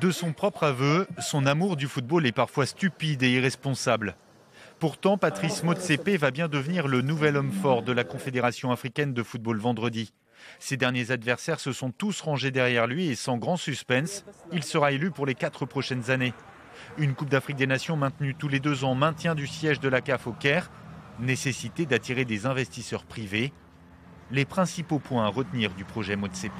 De son propre aveu, son amour du football est parfois stupide et irresponsable. Pourtant, Patrice Motsepe va bien devenir le nouvel homme fort de la Confédération africaine de football vendredi. Ses derniers adversaires se sont tous rangés derrière lui et sans grand suspense, il sera élu pour les 4 prochaines années. Une Coupe d'Afrique des Nations maintenue tous les 2 ans, maintien du siège de la CAF au Caire, nécessité d'attirer des investisseurs privés. Les principaux points à retenir du projet Motsepe.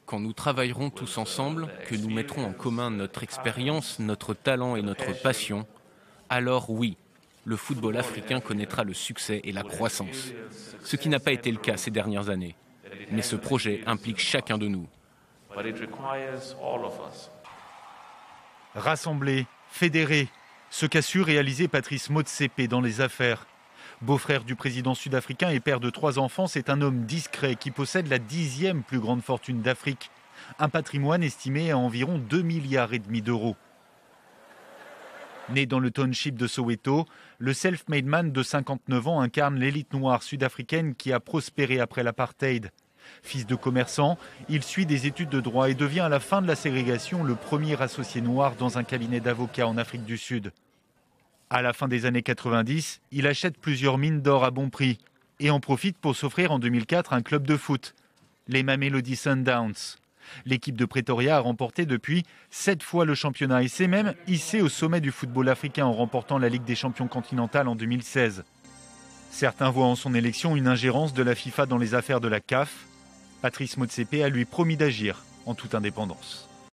Quand nous travaillerons tous ensemble, que nous mettrons en commun notre expérience, notre talent et notre passion, alors oui, le football africain connaîtra le succès et la croissance. Ce qui n'a pas été le cas ces dernières années. Mais ce projet implique chacun de nous. Rassembler, fédérer, ce qu'a su réaliser Patrice Motsepe dans les affaires. Beau-frère du président sud-africain et père de 3 enfants, c'est un homme discret qui possède la 10e plus grande fortune d'Afrique. Un patrimoine estimé à environ 2,5 milliards d'euros. Né dans le township de Soweto, le self-made man de 59 ans incarne l'élite noire sud-africaine qui a prospéré après l'apartheid. Fils de commerçant, il suit des études de droit et devient à la fin de la ségrégation le premier associé noir dans un cabinet d'avocats en Afrique du Sud. À la fin des années 90, il achète plusieurs mines d'or à bon prix et en profite pour s'offrir en 2004 un club de foot, les Mamelodi Sundowns. L'équipe de Pretoria a remporté depuis 7 fois le championnat et s'est même hissée au sommet du football africain en remportant la Ligue des champions continentale en 2016. Certains voient en son élection une ingérence de la FIFA dans les affaires de la CAF. Patrice Motsepe a lui promis d'agir en toute indépendance.